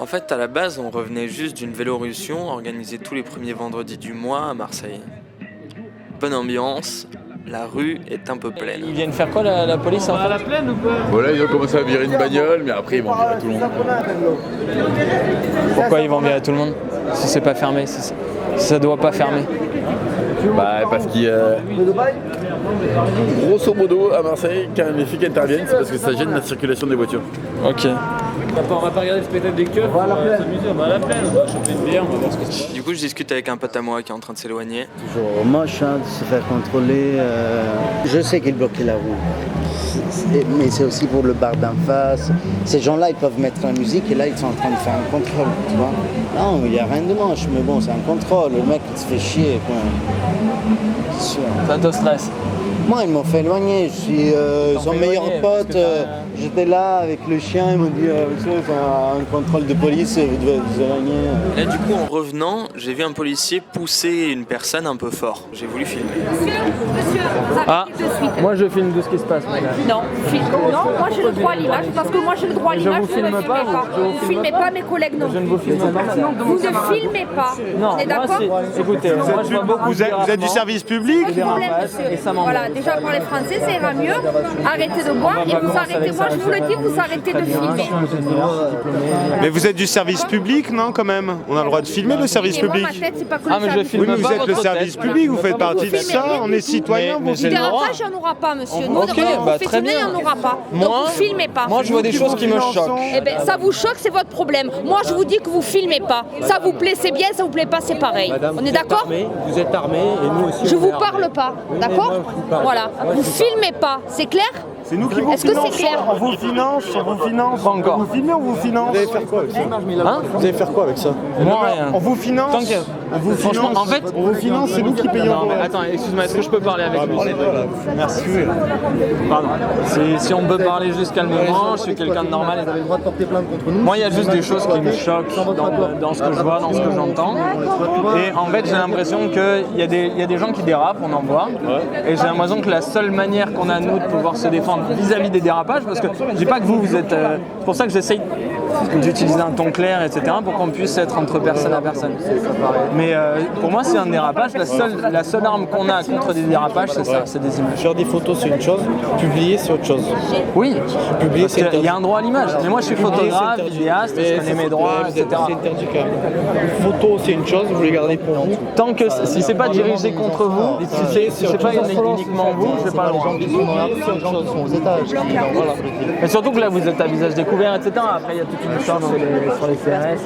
fait, à la base, on revenait juste d'une Vélorussion organisée tous les premiers vendredis du mois à Marseille. Bonne ambiance, la rue est un peu pleine. Ils viennent faire quoi la police en fait? la plaine ou pas? Voilà, ils ont commencé à virer une bagnole, mais après ils vont virer tout le monde. Pourquoi ils vont virer tout le monde? Si c'est pas fermé, si ça doit pas fermer. Bah parce qu'il y a... Grosso modo, à Marseille, quand les flics interviennent, c'est parce que ça gêne la circulation des voitures. Ok. On va pas regarder le spectacle des keufs, on va s'amuser, on va à la plaine, on va choper une bière, on va voir ce que c'est. Du coup, je discute avec un pote à moi qui est en train de s'éloigner. Toujours moche de se faire contrôler. Je sais qu'ils bloquaient la roue. Mais c'est aussi pour le bar d'en face. Ces gens-là, ils peuvent mettre la musique et là, ils sont en train de faire un contrôle, tu vois. Non, il n'y a rien de moche, mais bon, c'est un contrôle. Le mec, il se fait chier, quoi. C'est sûr. Ça te stresse? Moi, ils m'ont fait éloigner. Je suis son meilleur pote. J'étais là avec le chien. Ils m'ont dit c'est un contrôle de police, vous devez vous éloigner. Là, du coup, en revenant, j'ai vu un policier pousser une personne un peu fort. J'ai voulu filmer. Monsieur, Ah, de suite. moi je filme de ce qui se passe. Non, non, moi j'ai le droit à l'image parce que moi j'ai le droit à Je l'image. vous filme ne pas, filmez pas. je vous Vous filme filmez pas. pas mes collègues non. Je ne vous filme pas. Vous ne filmez pas. Non, On est moi d'accord? écoutez, moi je vois beaucoup de Vous êtes du service public? Pas de problème, dérapage, monsieur. et ça m'embête. Voilà, déjà parler français, ça ira mieux. Arrêtez de boire et vous arrêtez. Moi je vous le dis, vous arrêtez de filmer. Mais vous êtes du service public, non, quand même? On a le droit de filmer le service Et moi, public? ma tête, c'est pas que Ah, le mais je service filme Oui, mais pas vous êtes le votre service tête, public, vous voilà. faites partie de filmez ça, rien on du est tout. citoyen. Mais vous j'ai le droit. Dérapage, il n'y en aura pas, monsieur. Nous, Ok, bah, très professionnels, bien. il n'y en aura pas. Donc Moi, vous filmez pas. Moi je vois des choses qui me choquent. Eh ben, ça vous choque, c'est votre problème. Moi, je vous dis que vous filmez pas. Ça vous plaît, c'est bien. Ça vous plaît pas, c'est pareil. On est d'accord? Vous êtes armé et nous aussi. Je vous parle pas, d'accord? Voilà. Vous filmez pas, c'est clair? C'est nous qui vous Est-ce que c'est finançons. clair? On vous finance, on vous finance. Pas encore. Vous filmez, on vous finance. Vous allez faire quoi avec ça? Hein? Vous allez faire quoi avec ça? Moi rien. On vous finance. Tant que- On vous Franchement, finance. en fait- on vous finance, c'est nous qui payons. Non mais attends, excuse-moi, est-ce que je peux parler avec lui? Merci. Pardon. Si on peut parler juste calmement, je suis quelqu'un de normal. Vous avez le droit de porter plainte contre nous. Moi, il y a juste des choses qui me choquent dans ce que je vois, dans ce que j'entends. Et en fait, j'ai l'impression qu'il y a des gens qui dérapent, on en voit. Et j'ai l'impression que la seule manière qu'on a, nous, de pouvoir se défendre vis-à-vis des dérapages, parce que je dis pas que vous êtes... c'est pour ça que j'essaye d'utiliser un ton clair, etc., pour qu'on puisse être entre personne à personne. Mais pour moi, c'est un dérapage. La seule arme qu'on a contre des dérapages, c'est ça, c'est des images. Faire des photos, c'est une chose. Publier, c'est autre chose. Oui, Publier, parce qu'il y a un droit à l'image. Mais moi, je suis photographe, vidéaste, je connais mes droits, etc. C'est interdit quand même. Une photo, c'est une chose, vous les gardez pour vous. Tant que si c'est pas dirigé contre vous, si c'est pas uniquement vous, je sais pas. Les gens qui sont dans la rue, c'est autre chose, sont aux étages. Voilà. Mais surtout que là, vous êtes à visage découvert, etc. Après, il y a toute une histoire sur les CRS.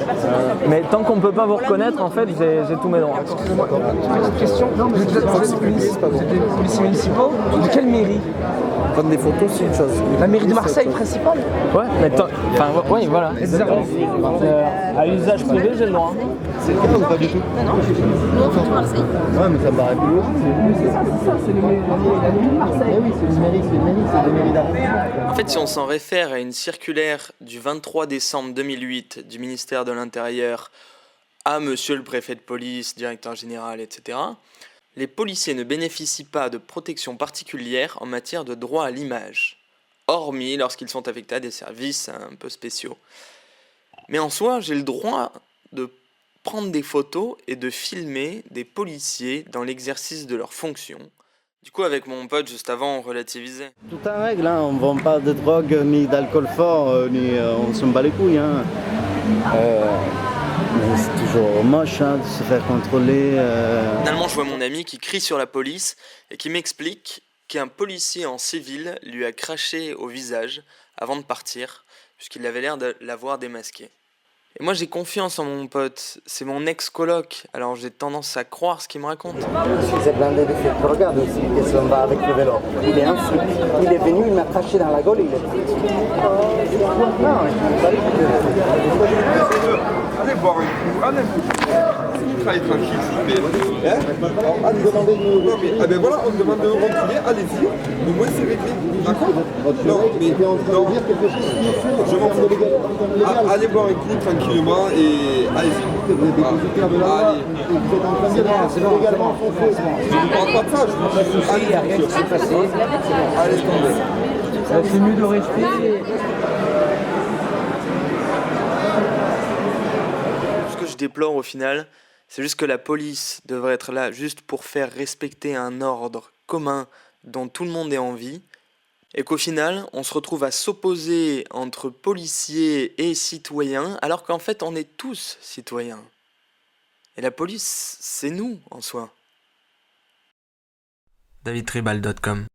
Mais tant qu'on peut pas vous reconnaître, en fait, j'ai tous mes droits. Excusez-moi, petite question. Vous êtes des policiers municipaux de quelle mairie? Prendre des photos, c'est une chose. La mairie de Marseille principale? Ouais, mais oui, voilà. À usage privé, j'ai le droit. C'est le cas ou pas du tout? Nous, on fait tout Marseille. Ouais, mais ça me paraît plus logique. C'est la mairie de Marseille. Oui, c'est une mairie, c'est des mairies d'arrondissement. En fait, si on s'en réfère à une circulaire du 23 décembre 2008 du ministère de l'Intérieur à monsieur le préfet de police, directeur général, etc., les policiers ne bénéficient pas de protection particulière en matière de droit à l'image, hormis lorsqu'ils sont affectés à des services un peu spéciaux. Mais en soi, j'ai le droit de prendre des photos et de filmer des policiers dans l'exercice de leurs fonctions. Du coup, avec mon pote, juste avant, on relativisait. Tout en règle, hein. On ne vend pas de drogue ni d'alcool fort, ni on s'en bat les couilles. Hein. Mais c'est toujours moche de se faire contrôler. Finalement, je vois mon ami qui crie sur la police et qui m'explique qu'un policier en civil lui a craché au visage avant de partir, puisqu'il avait l'air de l'avoir démasqué. Et moi, j'ai confiance en mon pote, c'est mon ex-coloc, alors j'ai tendance à croire ce qu'il me raconte. Il s'est blindé de fait. Regarde aussi qu'est-ce qu'on va avec le vélo. Il est ainsi. Il est venu, il m'a craché dans la gueule et il est parti. Non, Allez boire un coup, allez. Allez tranquille, s'il vous plaît. Ah, vous demandez de nous... Ah ben voilà, on demande de retirer, allez-y. Au moins c'est réglé. D'accord? Non, mais non. dire quelque chose Je m'en fous. Allez boire un coup tranquillement et allez-y. Allez. C'est bon, légalement. Je ne parle pas de ça, je vous allez, Rien qui s'est passé. allez tomber. C'est mieux de rester. je déplore au final, c'est juste que la police devrait être là juste pour faire respecter un ordre commun dont tout le monde ait envie, et qu'au final, on se retrouve à s'opposer entre policiers et citoyens, alors qu'en fait, on est tous citoyens. Et la police, c'est nous, en soi. davidtribal.com